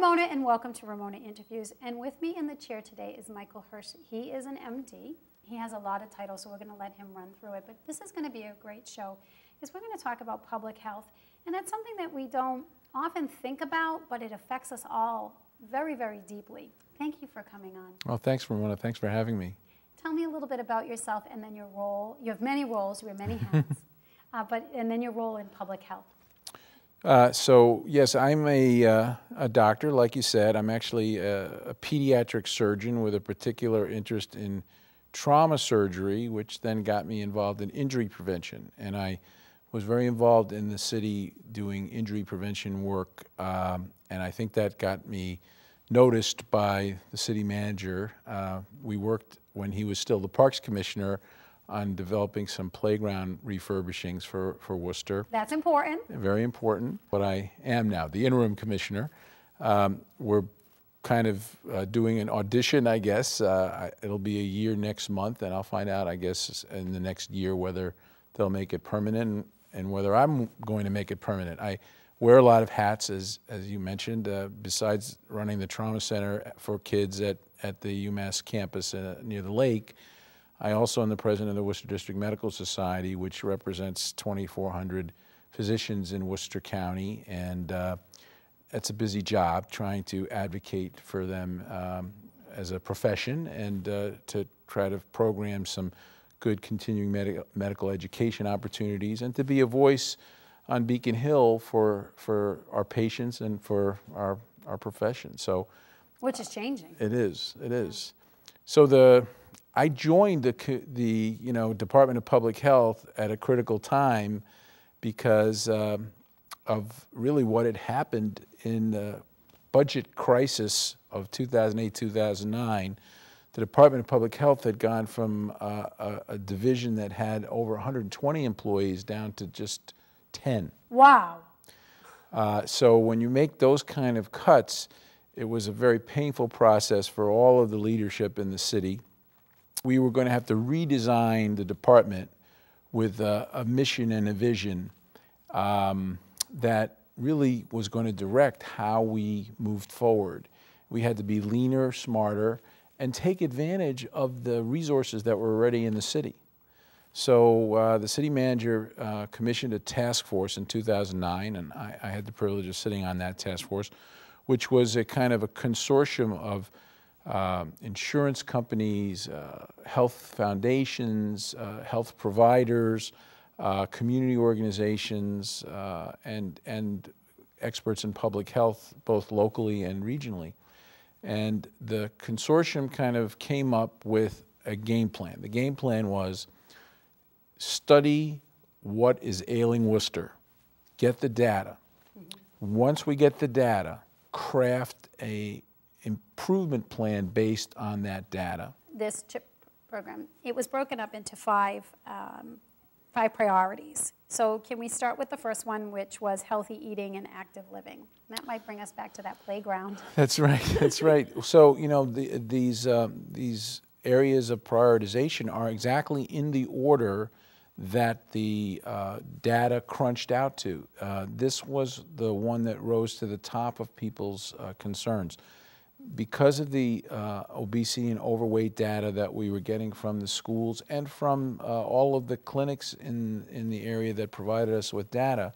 Ramona, and welcome to Ramona Interviews. And with me in the chair today is Michael Hirsh. He is an MD. He has a lot of titles, so we're going to let him run through it. But this is going to be a great show, because we're going to talk about public health. And that's something that we don't often think about, but it affects us all very, very deeply. Thank you for coming on. Well, thanks, Ramona. Thanks for having me. Tell me a little bit about yourself and then your role. You have many roles, you wear many hats, and then your role in public health. So yes, I'm a doctor, like you said. I'm actually a pediatric surgeon with a particular interest in trauma surgery, which then got me involved in injury prevention. And I was very involved in the city doing injury prevention work, and I think that got me noticed by the city manager. We worked, when he was still the Parks Commissioner, on developing some playground refurbishings for Worcester. That's important. Very important. But I am now the interim commissioner. We're kind of doing an audition, I guess. It'll be a year next month, and I'll find out, I guess, in the next year whether they'll make it permanent and whether I'm going to make it permanent. I wear a lot of hats, as you mentioned, besides running the trauma center for kids at the UMass campus near the lake. I also am the president of the Worcester District Medical Society, which represents 2,400 physicians in Worcester County, and it's a busy job trying to advocate for them as a profession and to try to program some good continuing medical education opportunities and to be a voice on Beacon Hill for our patients and for our profession. So, which is changing. It is. It is. So I joined the Department of Public Health at a critical time because of really what had happened in the budget crisis of 2008-2009. The Department of Public Health had gone from a division that had over 120 employees down to just 10. Wow. So when you make those kind of cuts, it was a very painful process for all of the leadership in the city. We were going to have to redesign the department with a mission and a vision that really was going to direct how we moved forward. We had to be leaner, smarter, and take advantage of the resources that were already in the city. So the city manager commissioned a task force in 2009, and I had the privilege of sitting on that task force, which was a kind of a consortium of insurance companies, health foundations, health providers, community organizations, and experts in public health, both locally and regionally. And the consortium kind of came up with a game plan. The game plan was study what is ailing Worcester, get the data. Once we get the data, craft a improvement plan based on that data. This CHIP program, it was broken up into five priorities. So can we start with the first one, which was healthy eating and active living? That might bring us back to that playground. That's right. That's right. So these areas of prioritization are exactly in the order that the data crunched out to. This was the one that rose to the top of people's concerns. Because of the obesity and overweight data that we were getting from the schools and from all of the clinics in the area that provided us with data,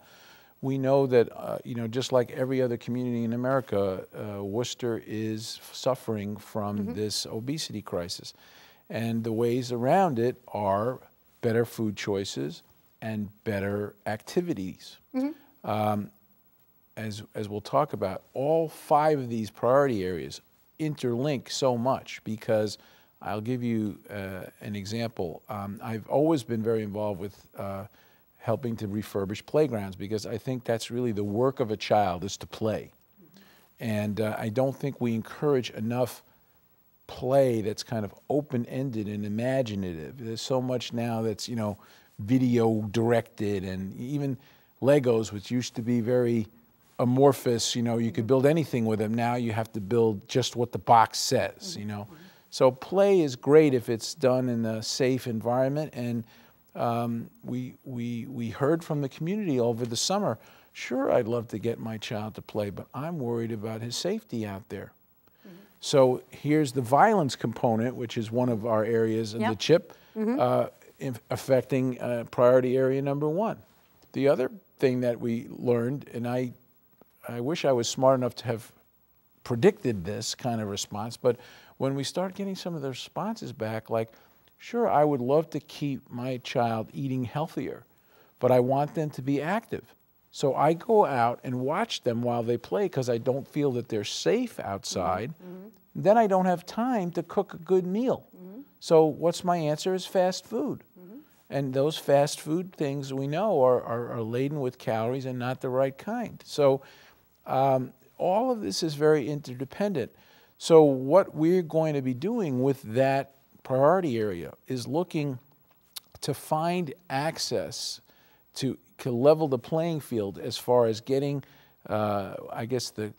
we know that just like every other community in America, Worcester is suffering from this obesity crisis. And the ways around it are better food choices and better activities. As we'll talk about, all five of these priority areas interlink so much because I'll give you an example. I've always been very involved with helping to refurbish playgrounds because I think that's really the work of a child, is to play. And I don't think we encourage enough play that's kind of open-ended and imaginative. There's so much now that's, video directed, and even Legos, which used to be very amorphous, you could build anything with them. Now you have to build just what the box says, So play is great if it's done in a safe environment, and we heard from the community over the summer Sure, I'd love to get my child to play, but I'm worried about his safety out there. So here's the violence component, which is one of our areas in the CHIP, affecting priority area number 1. The other thing that we learned, and I wish I was smart enough to have predicted this kind of response, but when we start getting some of the responses back, like, sure, I would love to keep my child eating healthier, but I want them to be active. So I go out and watch them while they play because I don't feel that they're safe outside. Then I don't have time to cook a good meal. So what's my answer is fast food. And those fast food things we know are laden with calories and not the right kind. So all of this is very interdependent. So what we're going to be doing with that priority area is looking to find access to level the playing field as far as getting, I guess the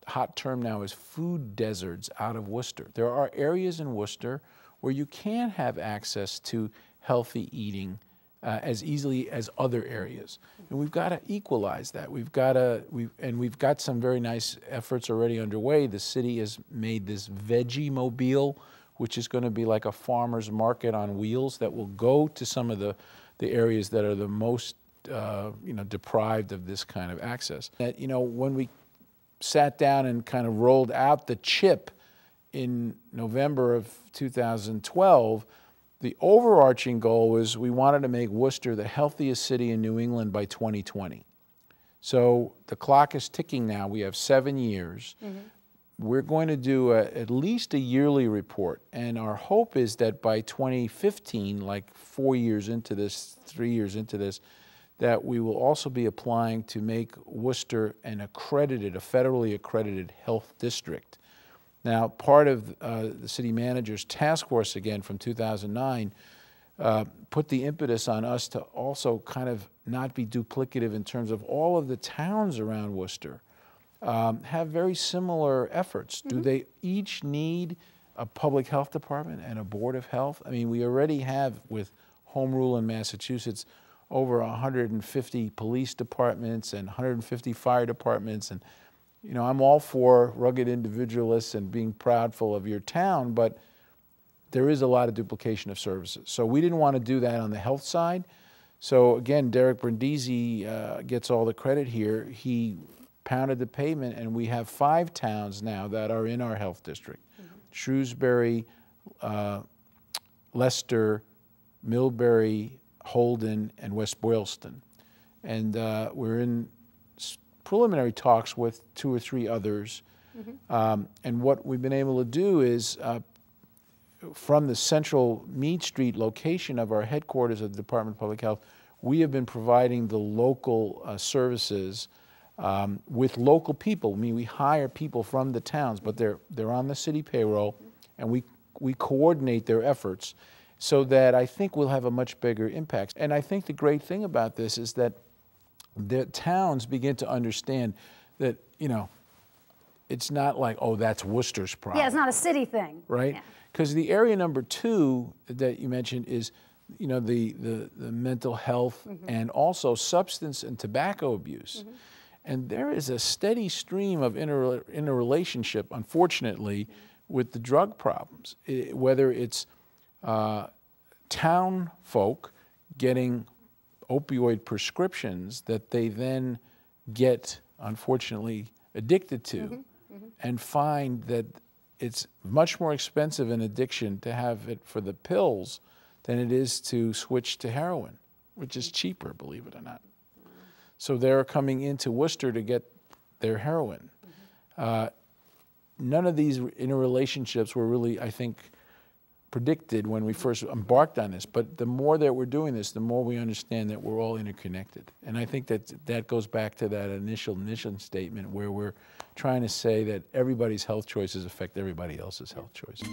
hot term now is food deserts out of Worcester. There are areas in Worcester where you can have access to healthy eating as easily as other areas. And we've got to equalize that. We've got some very nice efforts already underway. The city has made this veggie mobile, which is going to be like a farmer's market on wheels that will go to some of the areas that are the most deprived of this kind of access. That, when we sat down and kind of rolled out the CHIP in November of 2012, the overarching goal was we wanted to make Worcester the healthiest city in New England by 2020. So the clock is ticking now. We have 7 years. We're going to do at least a yearly report, and our hope is that by 2015, like 4 years into this, 3 years into this, that we will also be applying to make Worcester a federally accredited health district. Now, part of the city manager's task force, again, from 2009, put the impetus on us to also kind of not be duplicative in terms of all of the towns around Worcester have very similar efforts. Do they each need a public health department and a board of health? I mean, we already have, with home rule in Massachusetts, over 150 police departments and 150 fire departments. And, I'm all for rugged individualists and being proudful of your town, but there is a lot of duplication of services. So we didn't want to do that on the health side. So again, Derek Brindisi gets all the credit here. He pounded the pavement, and we have 5 towns now that are in our health district. Shrewsbury, Leicester, Millbury, Holden, and West Boylston. And we're in preliminary talks with 2 or 3 others. And what we've been able to do is, from the central Mead Street location of our headquarters of the Department of Public Health, we have been providing the local services with local people. I mean, we hire people from the towns, but they're on the city payroll, and we coordinate their efforts so that I think we'll have a much bigger impact. And I think the great thing about this is that the towns begin to understand that, it's not like, oh, that's Worcester's problem. Yeah, it's not a city thing. Right? Because the area number 2 that you mentioned is, the mental health and also substance and tobacco abuse. And there is a steady stream of interrelationship, unfortunately, with the drug problems, whether it's town folk getting opioid prescriptions that they then get, unfortunately, addicted to, and find that it's much more expensive an addiction to have it for the pills than it is to switch to heroin, which is cheaper, believe it or not. So they're coming into Worcester to get their heroin. None of these interrelationships were really, I think, predicted when we first embarked on this, but the more that we're doing this, the more we understand that we're all interconnected. And I think that goes back to that initial statement where we're trying to say that everybody's health choices affect everybody else's health choices.